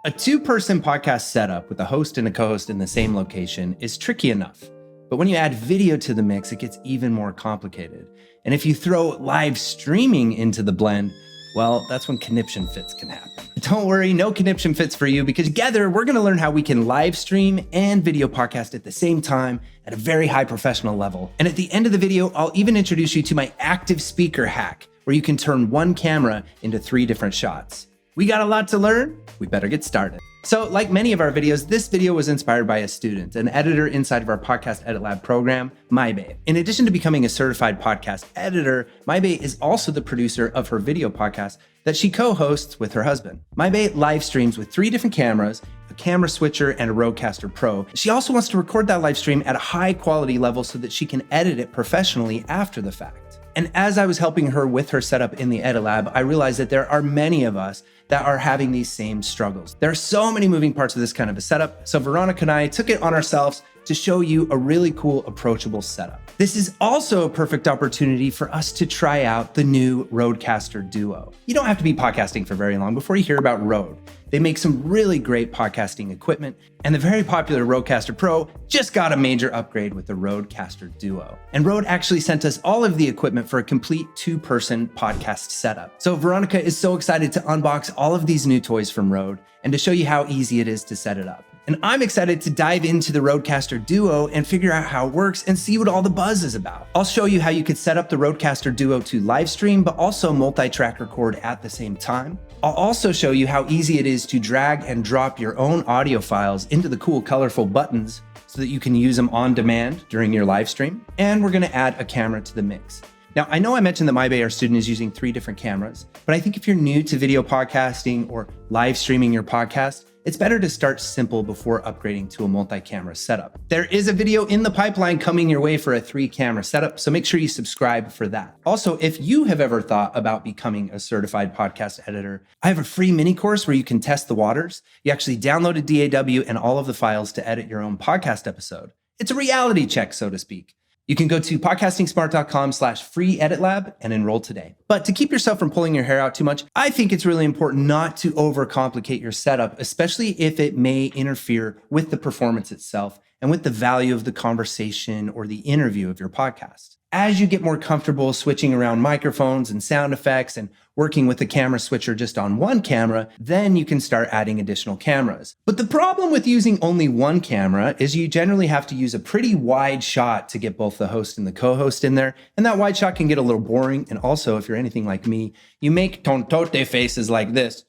A two-person podcast setup with a host and a co-host in the same location is tricky enough. But when you add video to the mix, it gets even more complicated. And if you throw live streaming into the blend, well, that's when conniption fits can happen. Don't worry, no conniption fits for you, because together we're gonna learn how we can live stream and video podcast at the same time at a very high professional level. And at the end of the video, I'll even introduce you to my active speaker hack, where you can turn one camera into 3 different shots. We got a lot to learn. We better get started. So like many of our videos, this video was inspired by a student, an editor inside of our Podcast Edit Lab program, MyBay. In addition to becoming a certified podcast editor, MyBay is also the producer of her video podcast that she co-hosts with her husband. MyBay live streams with 3 different cameras, a camera switcher, and a Rodecaster Pro. She also wants to record that live stream at a high quality level so that she can edit it professionally after the fact. And as I was helping her with her setup in the Edit Lab, I realized that there are many of us that are having these same struggles. There are so many moving parts of this kind of a setup, so Veronica and I took it on ourselves to show you a really cool, approachable setup. This is also a perfect opportunity for us to try out the new Rodecaster DUO. You don't have to be podcasting for very long before you hear about Rode. They make some really great podcasting equipment, and the very popular Rodecaster Pro just got a major upgrade with the Rodecaster DUO. And Rode actually sent us all of the equipment for a complete 2-person podcast setup. So Veronica is so excited to unbox all of these new toys from Rode and to show you how easy it is to set it up. And I'm excited to dive into the Rodecaster DUO and figure out how it works and see what all the buzz is about. I'll show you how you could set up the Rodecaster DUO to live stream, but also multi-track record at the same time. I'll also show you how easy it is to drag and drop your own audio files into the cool, colorful buttons so that you can use them on demand during your live stream. And we're gonna add a camera to the mix. Now, I know I mentioned that MyBay, our student, is using 3 different cameras, but I think if you're new to video podcasting or live streaming your podcast, it's better to start simple before upgrading to a multi-camera setup. There is a video in the pipeline coming your way for a 3-camera setup, so make sure you subscribe for that. Also, if you have ever thought about becoming a certified podcast editor, I have a free mini course where you can test the waters. You actually download a DAW and all of the files to edit your own podcast episode. It's a reality check, so to speak. You can go to podcastingsmart.com/free-edit-lab and enroll today. But to keep yourself from pulling your hair out too much, I think it's really important not to overcomplicate your setup, especially if it may interfere with the performance itself and with the value of the conversation or the interview of your podcast. As you get more comfortable switching around microphones and sound effects and working with the camera switcher just on one camera, then you can start adding additional cameras. But the problem with using only one camera is you generally have to use a pretty wide shot to get both the host and the co-host in there. And that wide shot can get a little boring. And also, if you're anything like me, you make tontote faces like this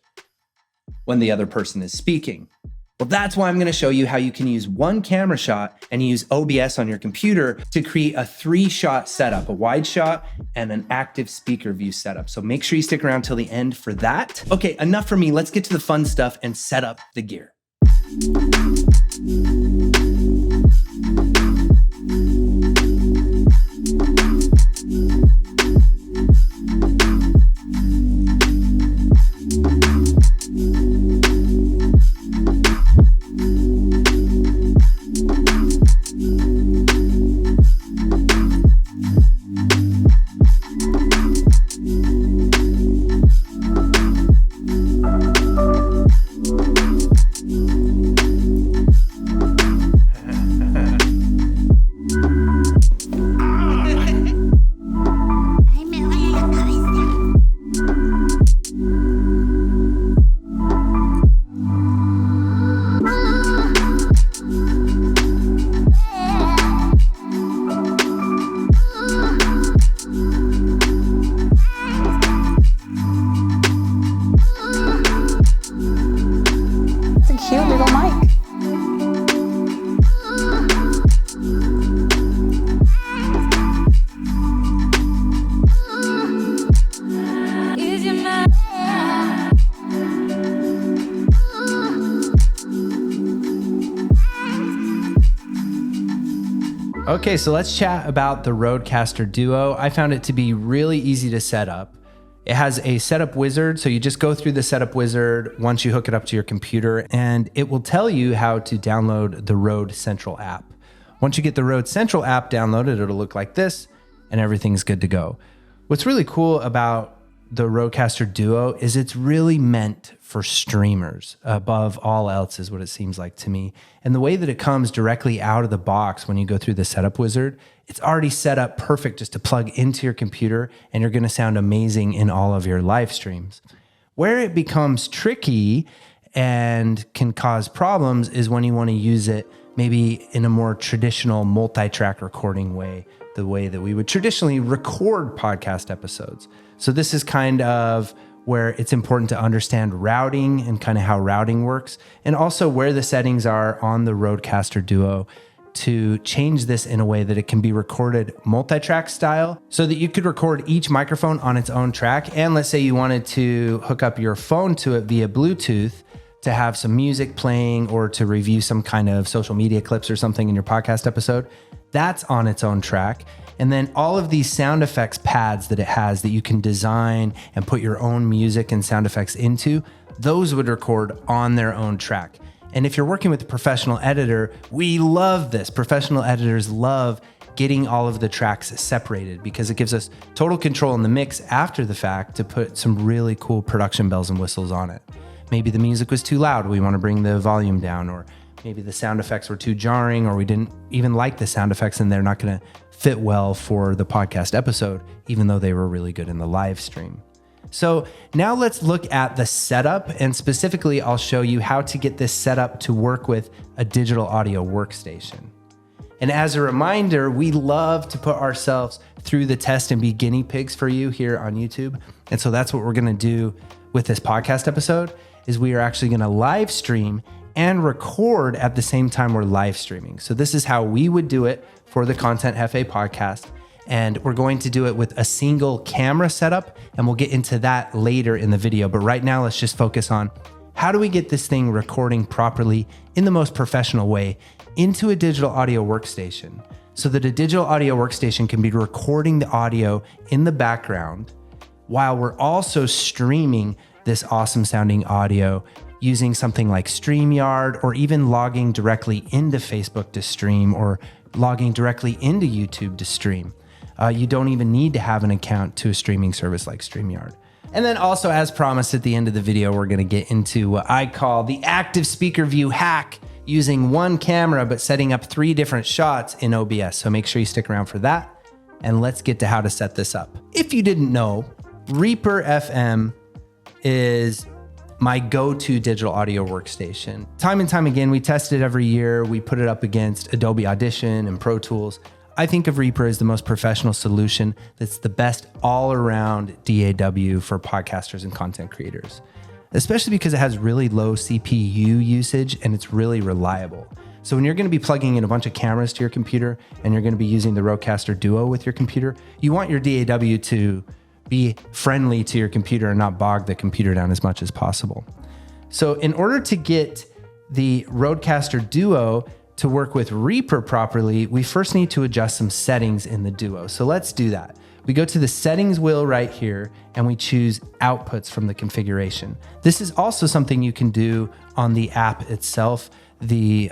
when the other person is speaking. Well, that's why I'm going to show you how you can use one camera shot and use OBS on your computer to create a 3-shot setup, a wide shot and an active speaker view setup. So make sure you stick around till the end for that. Okay, enough for me. Let's get to the fun stuff and set up the gear. Okay, so let's chat about the Rodecaster DUO. I found it to be really easy to set up. It has a setup wizard, so you just go through the setup wizard once you hook it up to your computer, and it will tell you how to download the Rode Central app. Once you get the Rode Central app downloaded, it'll look like this, and everything's good to go. What's really cool about the Rodecaster Duo is it's really meant for streamers above all else is what it seems like to me. And the way that it comes directly out of the box when you go through the setup wizard, it's already set up perfect just to plug into your computer, and you're going to sound amazing in all of your live streams. Where it becomes tricky and can cause problems is when you want to use it maybe in a more traditional multi-track recording way, the way that we would traditionally record podcast episodes. So this is kind of where it's important to understand routing and kind of how routing works, and also where the settings are on the Rodecaster Duo to change this in a way that it can be recorded multi-track style so that you could record each microphone on its own track. And let's say you wanted to hook up your phone to it via Bluetooth to have some music playing or to review some kind of social media clips or something in your podcast episode, that's on its own track. And then all of these sound effects pads that it has that you can design and put your own music and sound effects into, those would record on their own track. And if you're working with a professional editor, we love this. Professional editors love getting all of the tracks separated because it gives us total control in the mix after the fact to put some really cool production bells and whistles on it. Maybe the music was too loud, we want to bring the volume down, or maybe the sound effects were too jarring, or we didn't even like the sound effects and they're not going to fit well for the podcast episode, even though they were really good in the live stream. So now let's look at the setup, and specifically I'll show you how to get this set up to work with a digital audio workstation. And as a reminder, we love to put ourselves through the test and be guinea pigs for you here on YouTube. And so that's what we're going to do with this podcast episode, is we are actually going to live stream and record at the same time we're live streaming. So this is how we would do it for the Content Jefe podcast. And we're going to do it with a single camera setup, and we'll get into that later in the video. But right now, let's just focus on how do we get this thing recording properly in the most professional way into a digital audio workstation so that a digital audio workstation can be recording the audio in the background while we're also streaming this awesome sounding audio using something like StreamYard, or even logging directly into Facebook to stream, or logging directly into YouTube to stream. You don't even need to have an account to a streaming service like StreamYard. And then also, as promised at the end of the video, we're going to get into what I call the active speaker view hack, using one camera but setting up 3 different shots in OBS. So make sure you stick around for that, and let's get to how to set this up. If you didn't know, Reaper FM is my go-to digital audio workstation. Time and time again, we test it every year. We put it up against Adobe Audition and Pro Tools. I think of Reaper as the most professional solution that's the best all-around DAW for podcasters and content creators, especially because it has really low CPU usage and it's really reliable. So when you're going to be plugging in a bunch of cameras to your computer and you're going to be using the Rodecaster Duo with your computer, you want your DAW to be friendly to your computer and not bog the computer down as much as possible. So in order to get the Rodecaster Duo to work with Reaper properly, we first need to adjust some settings in the Duo. So let's do that. We go to the settings wheel right here and we choose outputs from the configuration. This is also something you can do on the app itself, the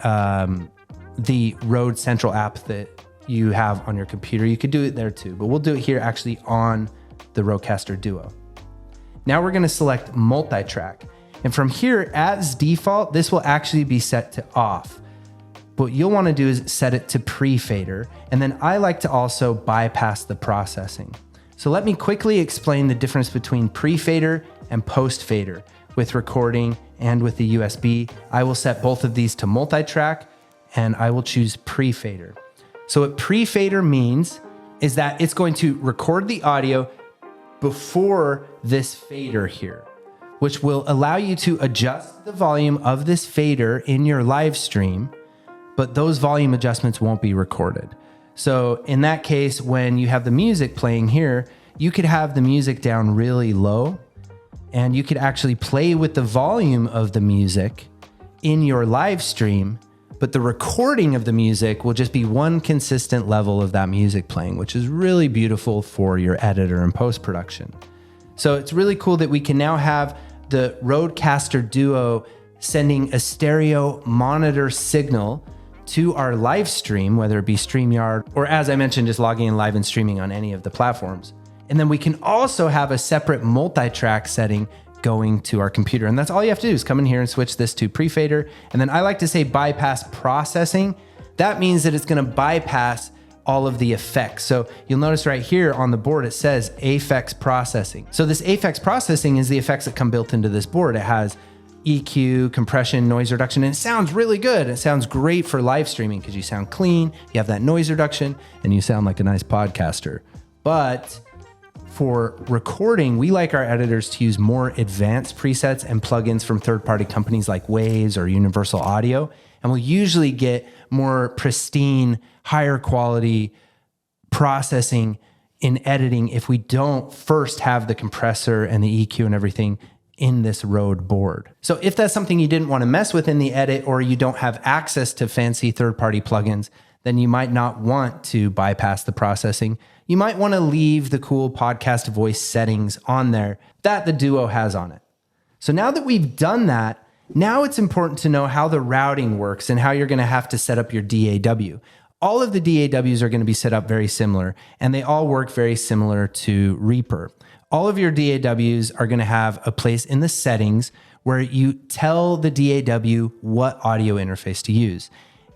Rode Central app that you have on your computer. You could do it there too, but we'll do it here actually on the Rodecaster Duo. Now we're going to select multi-track. And from here, as default, this will actually be set to off. What you'll want to do is set it to pre-fader. And then I like to also bypass the processing. So let me quickly explain the difference between pre-fader and post-fader with recording and with the USB. I will set both of these to multi-track and I will choose pre-fader. So what pre-fader means is that it's going to record the audio before this fader here, which will allow you to adjust the volume of this fader in your live stream, but those volume adjustments won't be recorded. So in that case, when you have the music playing here, you could have the music down really low and you could actually play with the volume of the music in your live stream, but the recording of the music will just be one consistent level of that music playing, which is really beautiful for your editor and post-production. So it's really cool that we can now have the Rodecaster Duo sending a stereo monitor signal to our live stream, whether it be StreamYard or, as I mentioned, just logging in live and streaming on any of the platforms. And then we can also have a separate multi-track setting going to our computer. And that's all you have to do is come in here and switch this to pre-fader. And then I like to say bypass processing. That means that it's gonna bypass all of the effects. So you'll notice right here on the board, it says effects processing. So this effects processing is the effects that come built into this board. It has EQ, compression, noise reduction, and it sounds really good. It sounds great for live streaming because you sound clean, you have that noise reduction, and you sound like a nice podcaster. But for recording, we like our editors to use more advanced presets and plugins from third-party companies like Waves or Universal Audio, and we'll usually get more pristine, higher quality processing in editing if we don't first have the compressor and the EQ and everything in this Rode board. So if that's something you didn't want to mess with in the edit, or you don't have access to fancy third-party plugins, then you might not want to bypass the processing. You might want to leave the cool podcast voice settings on there that the Duo has on it. So now that we've done that, now it's important to know how the routing works and how you're going to have to set up your DAW. All of the DAWs are going to be set up very similar, and they all work very similar to Reaper. All of your DAWs are going to have a place in the settings where you tell the DAW what audio interface to use.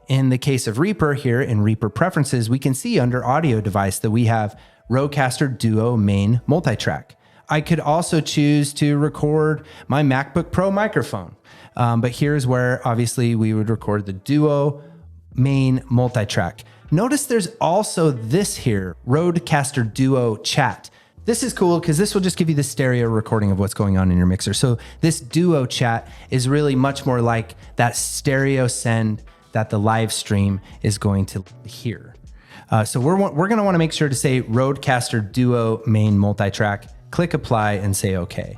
In the case of Reaper here in Reaper Preferences, we can see under Audio Device that we have Rodecaster DUO Main Multitrack. I could also choose to record my MacBook Pro microphone, but here's where obviously we would record the Duo Main Multitrack. Notice there's also this here, Rodecaster DUO Chat. This is cool because this will just give you the stereo recording of what's going on in your mixer. So this Duo Chat is really much more like that stereo send that the live stream is going to hear. So we're going to want to make sure to say Rodecaster DUO Main Multitrack, click apply and say okay.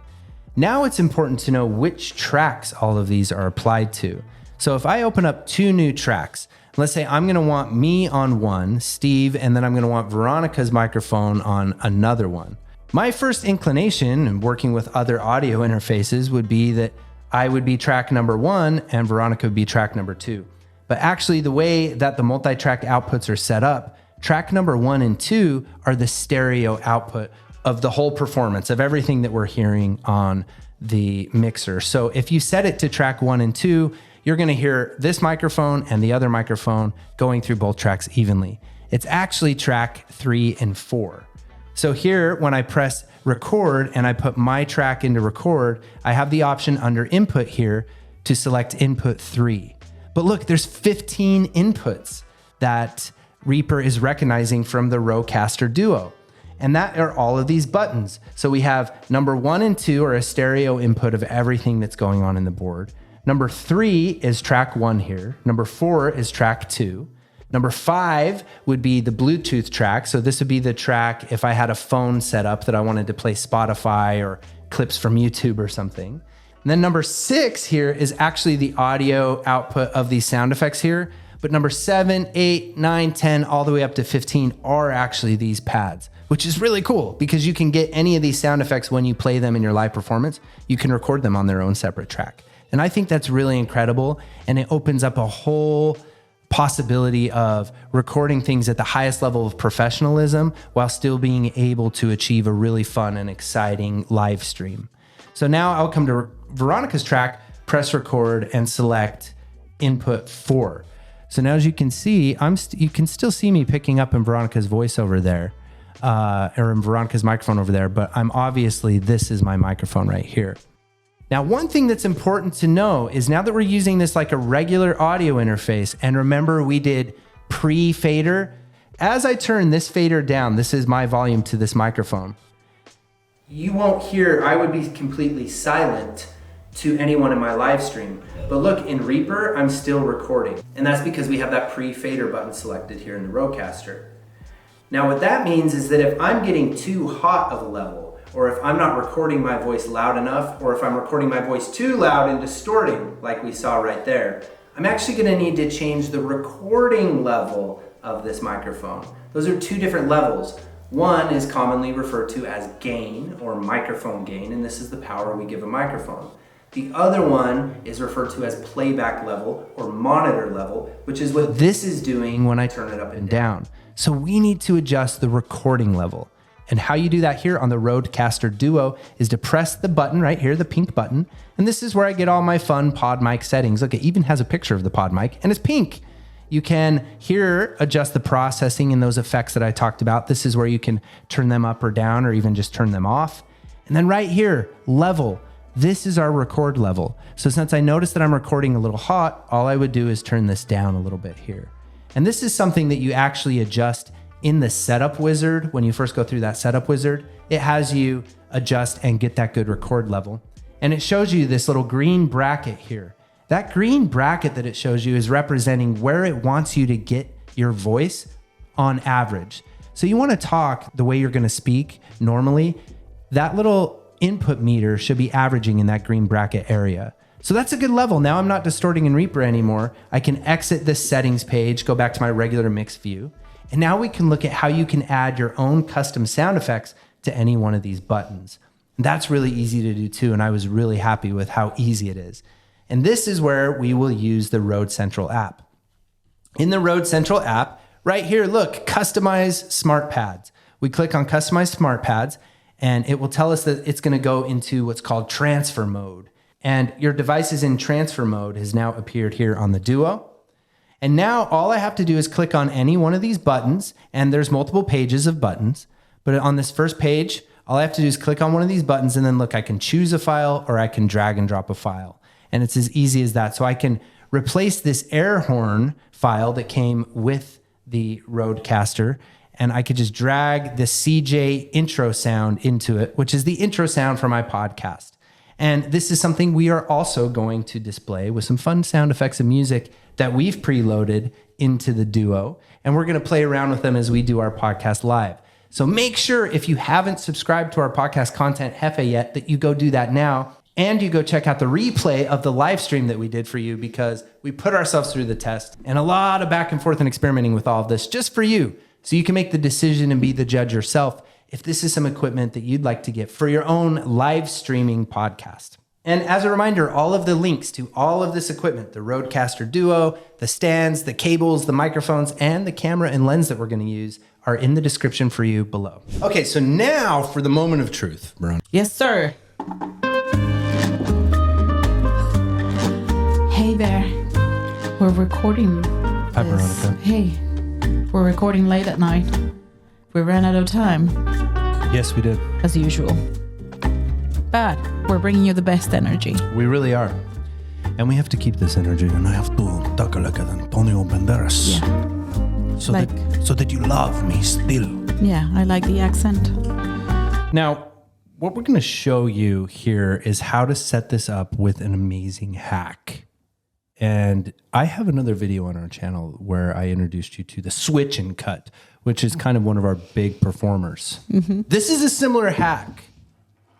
Now it's important to know which tracks all of these are applied to. So if I open up two new tracks, let's say I'm going to want me on one, Steve, and then I'm going to want Veronica's microphone on another one. My first inclination in working with other audio interfaces would be that I would be track number one and Veronica would be track number two. But actually the way that the multi-track outputs are set up, track number 1 and 2 are the stereo output of the whole performance of everything that we're hearing on the mixer. So if you set it to track 1 and 2, you're going to hear this microphone and the other microphone going through both tracks evenly. It's actually track 3 and 4. So here, when I press record and I put my track into record, I have the option under input here to select input 3. But look, there's 15 inputs that Reaper is recognizing from the Rodecaster Duo. And that are all of these buttons. So we have number 1 and 2 are a stereo input of everything that's going on in the board. Number 3 is track 1 here. Number 4 is track 2. Number 5 would be the Bluetooth track. So this would be the track if I had a phone set up that I wanted to play Spotify or clips from YouTube or something. And then number 6 here is actually the audio output of these sound effects here. But number 7, 8, 9, 10, all the way up to 15 are actually these pads, which is really cool because you can get any of these sound effects when you play them in your live performance. You can record them on their own separate track. And I think that's really incredible. And it opens up a whole possibility of recording things at the highest level of professionalism while still being able to achieve a really fun and exciting live stream. So now I'll come to Veronica's track, press record, and select input 4. So now as you can see, you can still see me picking up in Veronica's voice over there, or in Veronica's microphone over there, but this is my microphone right here. Now, one thing that's important to know is now that we're using this like a regular audio interface, and remember we did pre-fader, as I turn this fader down, this is my volume to this microphone, you won't hear, I would be completely silent to anyone in my live stream. But look, in Reaper, I'm still recording. And that's because we have that pre-fader button selected here in the Rodecaster. Now what that means is that if I'm getting too hot of a level, or if I'm not recording my voice loud enough, or if I'm recording my voice too loud and distorting, like we saw right there, I'm actually gonna need to change the recording level of this microphone. Those are two different levels. One is commonly referred to as gain, or microphone gain, and this is the power we give a microphone. The other one is referred to as playback level or monitor level, which is what this is doing when I turn it up and down. So we need to adjust the recording level. And how you do that here on the Rodecaster Duo is to press the button right here, the pink button. And this is where I get all my fun pod mic settings. Look, it even has a picture of the pod mic and it's pink. You can here adjust the processing and those effects that I talked about. This is where you can turn them up or down or even just turn them off. And then right here, level. This is our record level. So since I noticed that I'm recording a little hot, all I would do is turn this down a little bit here. And this is something that you actually adjust in the setup wizard. When you first go through that setup wizard, it has you adjust and get that good record level. And it shows you this little green bracket here. That green bracket that it shows you is representing where it wants you to get your voice on average. So you want to talk the way you're going to speak normally. That little input meter should be averaging in that green bracket area. So that's a good level. Now I'm not distorting in Reaper anymore. I can exit this settings page, go back to my regular mix view. And now we can look at how you can add your own custom sound effects to any one of these buttons. And that's really easy to do too. And I was really happy with how easy it is. And this is where we will use the Rode Central app. In the Rode Central app, right here, look, customize smart pads. We click on customize smart pads and it will tell us that it's going to go into what's called transfer mode. And your device is in transfer mode has now appeared here on the Duo. And now all I have to do is click on any one of these buttons, and there's multiple pages of buttons. But on this first page, all I have to do is click on one of these buttons and then look, I can choose a file or I can drag and drop a file. And it's as easy as that. So I can replace this air horn file that came with the Rodecaster, and I could just drag the CJ intro sound into it, which is the intro sound for my podcast. And this is something we are also going to display with some fun sound effects and music that we've preloaded into the Duo. And we're going to play around with them as we do our podcast live. So make sure if you haven't subscribed to our podcast Content Jefe yet, that you go do that now. And you go check out the replay of the live stream that we did for you, because we put ourselves through the test and a lot of back and forth and experimenting with all of this just for you. So you can make the decision and be the judge yourself if this is some equipment that you'd like to get for your own live streaming podcast. And as a reminder, all of the links to all of this equipment, the Rodecaster Duo, the stands, the cables, the microphones, and the camera and lens that we're going to use are in the description for you below. Okay, so now for the moment of truth, Veronica. Yes, sir. Hey there. We're recording. Hi, Veronica. Hey, we're recording late at night. We ran out of time, Yes, we did. as usual. But we're bringing you the best energy. We really are. And we have to keep this energy. And I have to talk like Antonio Banderas. Yeah. So that you love me still. Yeah, I like the accent. Now, what we're going to show you here is how to set this up with an amazing hack. And I have another video on our channel where I introduced you to the switch and cut, which is kind of one of our big performers. Mm-hmm. This is a similar hack.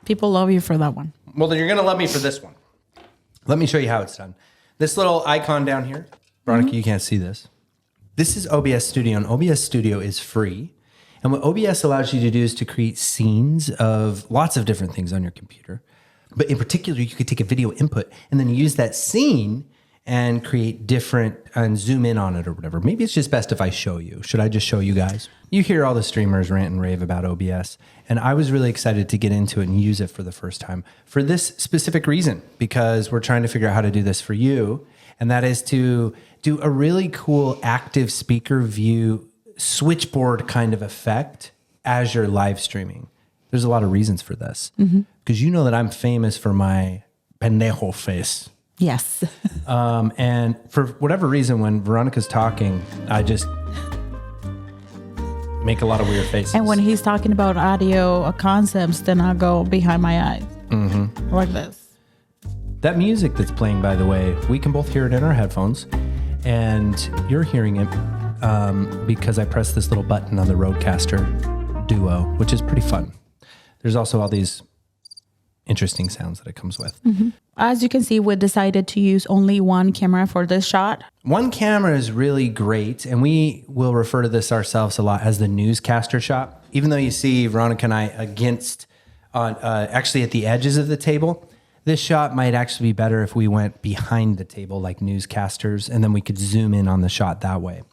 People love you for that one. Well, then you're going to love me for this one. Let me show you how it's done. This little icon down here, Veronica, you can't see this. This is OBS Studio, and OBS Studio is free. And what OBS allows you to do is to create scenes of lots of different things on your computer. But in particular, you could take a video input and then use that scene and create different and zoom in on it or whatever. Maybe it's just best if I show you. Should I just show you guys? You hear all the streamers rant and rave about OBS, and I was really excited to get into it and use it for the first time for this specific reason, because we're trying to figure out how to do this for you, and that is to do a really cool active speaker view switchboard kind of effect as you're live streaming. There's a lot of reasons for this, because you know that I'm famous for my pendejo face. Yes. And for whatever reason, when Veronica's talking, I just make a lot of weird faces. And when he's talking about audio concepts, then I'll go behind my eyes. Mm-hmm. Like this. That music that's playing, by the way, we can both hear it in our headphones. And you're hearing it because I pressed this little button on the Rodecaster Duo, which is pretty fun. There's also all these interesting sounds that it comes with. Mm-hmm. As you can see, we decided to use only one camera for this shot. One camera is really great, and we will refer to this ourselves a lot as the newscaster shot. Even though you see Veronica and I against, actually at the edges of the table, this shot might actually be better if we went behind the table like newscasters, and then we could zoom in on the shot that way.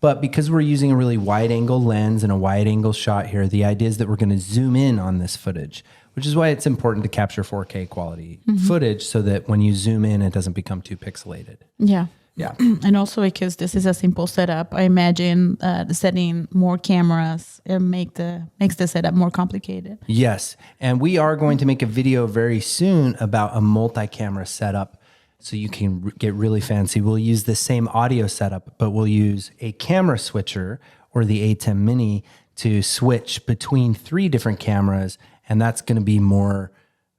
But because we're using a really wide angle lens and a wide angle shot here, the idea is that we're going to zoom in on this footage, which is why it's important to capture 4K quality footage so that when you zoom in, it doesn't become too pixelated. Yeah. Yeah. And also because this is a simple setup, I imagine setting more cameras makes the setup more complicated. Yes. And we are going to make a video very soon about a multi-camera setup so you can get really fancy. We'll use the same audio setup, but we'll use a camera switcher or the A10 Mini to switch between 3 different cameras. And that's going to be more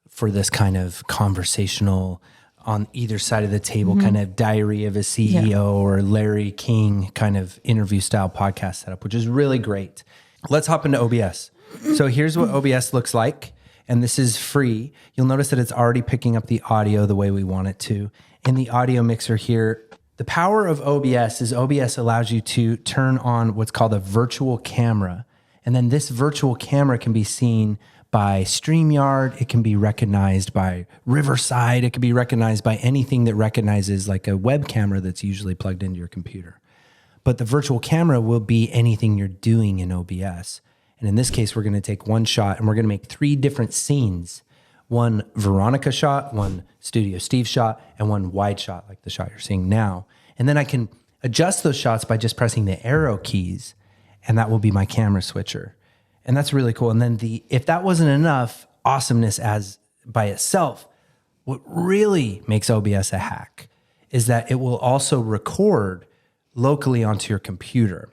for this kind of conversational on either side of the table, kind of Diary of a CEO or Larry King kind of interview style podcast setup, which is really great. Let's hop into OBS. So here's what OBS looks like. And this is free. You'll notice that it's already picking up the audio the way we want it to. In the audio mixer here, the power of OBS is OBS allows you to turn on what's called a virtual camera. And then this virtual camera can be seen by StreamYard. It can be recognized by Riverside. It can be recognized by anything that recognizes like a web camera that's usually plugged into your computer. But the virtual camera will be anything you're doing in OBS. And in this case, we're going to take one shot and we're going to make 3 different scenes. One Veronica shot, one Studio Steve shot, and one wide shot like the shot you're seeing now. And then I can adjust those shots by just pressing the arrow keys, and that will be my camera switcher. And that's really cool. And then if that wasn't enough awesomeness as by itself, what really makes OBS a hack is that it will also record locally onto your computer.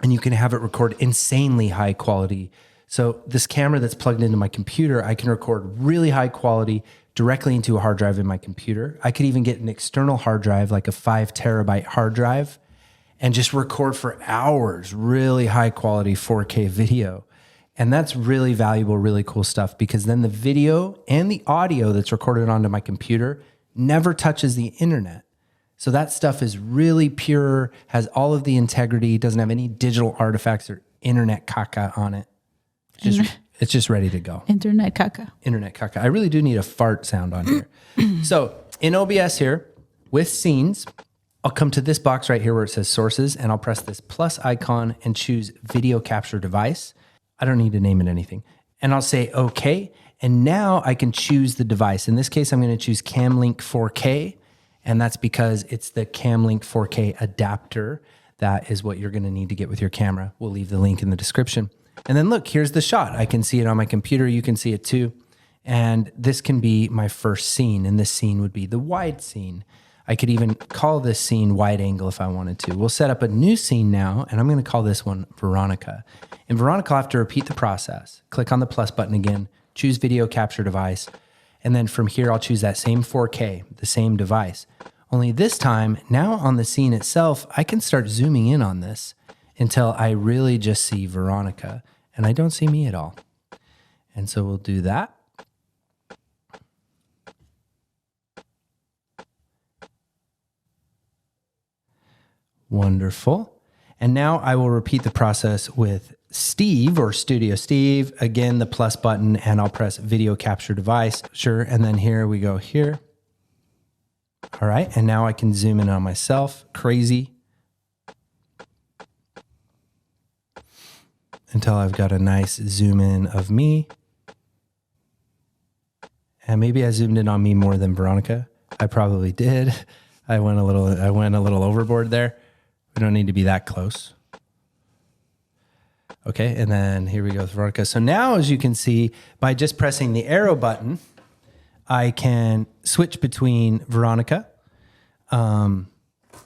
And you can have it record insanely high quality. So this camera that's plugged into my computer, I can record really high quality directly into a hard drive in my computer. I could even get an external hard drive, like a 5 terabyte hard drive, and just record for hours, really high quality 4K video. And that's really valuable, really cool stuff, because then the video and the audio that's recorded onto my computer never touches the internet. So that stuff is really pure, has all of the integrity, doesn't have any digital artifacts or internet caca on it. It's just ready to go. Internet caca. Internet caca. I really do need a fart sound on here. So in OBS here, with scenes, I'll come to this box right here where it says sources, and I'll press this plus icon and choose video capture device. I don't need to name it anything. And I'll say okay. And now I can choose the device. In this case, I'm going to choose CamLink 4K. And that's because it's the CamLink 4K adapter. That is what you're going to need to get with your camera. We'll leave the link in the description. And then look, here's the shot. I can see it on my computer. You can see it too. And this can be my first scene. And this scene would be the wide scene. I could even call this scene wide angle if I wanted to. We'll set up a new scene now, and I'm going to call this one Veronica. In Veronica, I'll have to repeat the process. Click on the plus button again, choose video capture device, and then from here, I'll choose that same 4K, the same device. Only this time, now on the scene itself, I can start zooming in on this until I really just see Veronica, and I don't see me at all. And so we'll do that. Wonderful. And now I will repeat the process with Steve or Studio Steve. Again, the plus button, and I'll press video capture device. Sure. And then here we go here. All right. And now I can zoom in on myself. Crazy. Until I've got a nice zoom in of me. And maybe I zoomed in on me more than Veronica. I probably did. I went a little overboard there. We don't need to be that close. Okay, and then here we go with Veronica. So now, as you can see, by just pressing the arrow button, I can switch between Veronica, the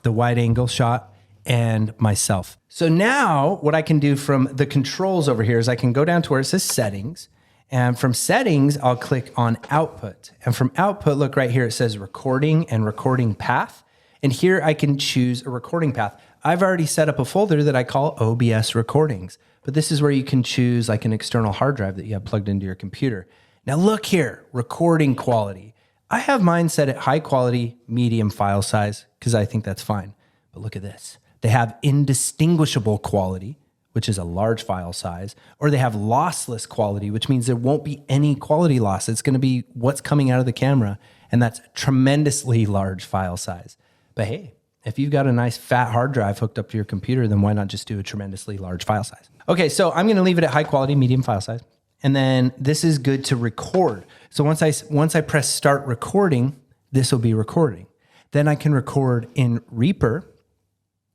wide angle shot, and myself. So now what I can do from the controls over here is I can go down to where it says settings, and from settings, I'll click on output. And from output, look right here, it says recording and recording path. And here I can choose a recording path. I've already set up a folder that I call OBS recordings, but this is where you can choose like an external hard drive that you have plugged into your computer. Now look here, recording quality. I have mine set at high quality, medium file size, because I think that's fine. But look at this. They have indistinguishable quality, which is a large file size, or they have lossless quality, which means there won't be any quality loss. It's going to be what's coming out of the camera, and that's tremendously large file size. But hey, If you've got a nice fat hard drive hooked up to your computer, then why not just do a tremendously large file size? Okay, so I'm gonna leave it at high quality, medium file size. And then this is good to record. So once I press start recording, this will be recording. Then I can record in Reaper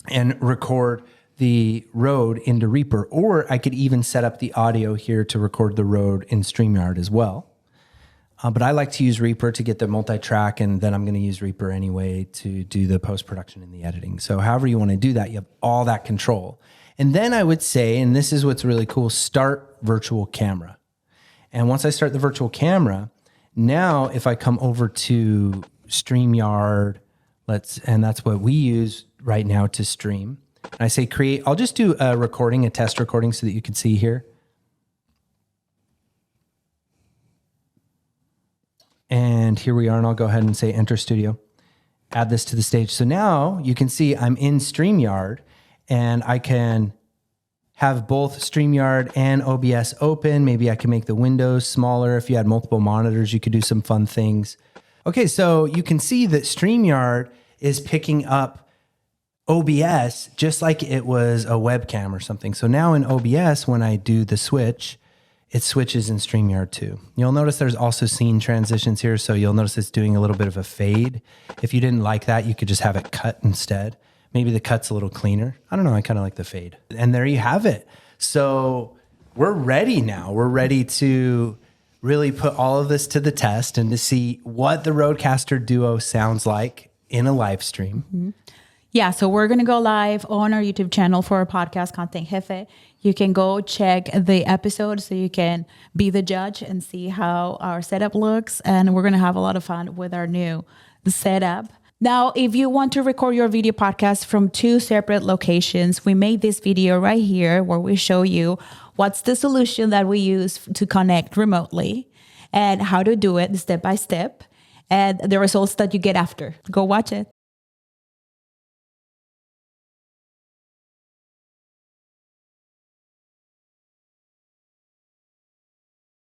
and record the Rode into Reaper, or I could even set up the audio here to record the Rode in StreamYard as well. But I like to use Reaper to get the multi-track, and then I'm going to use Reaper anyway to do the post-production and the editing. So however you want to do that, you have all that control. And then I would say, and this is what's really cool, start virtual camera. And once I start the virtual camera, now if I come over to StreamYard, and that's what we use right now to stream. And I say create, I'll just do a recording, a test recording so that you can see here. And here we are, and I'll go ahead and say enter studio, add this to the stage. So now you can see I'm in StreamYard, and I can have both StreamYard and OBS open. Maybe I can make the windows smaller. If you had multiple monitors, you could do some fun things. Okay, so you can see that StreamYard is picking up OBS just like it was a webcam or something. So now in OBS, when I do the switch, it switches in StreamYard too. You'll notice there's also scene transitions here, so you'll notice it's doing a little bit of a fade. If you didn't like that, you could just have it cut instead. Maybe the cut's a little cleaner. I don't know, I kind of like the fade. And there you have it. So we're ready now. We're ready to really put all of this to the test and to see what the Rodecaster Duo sounds like in a live stream. Mm-hmm. Yeah, so we're going to go live on our YouTube channel for our podcast, Content Jefe. You can go check the episode so you can be the judge and see how our setup looks. And we're going to have a lot of fun with our new setup. Now, if you want to record your video podcast from 2 separate locations, we made this video right here where we show you what's the solution that we use to connect remotely and how to do it step by step and the results that you get after. Go watch it.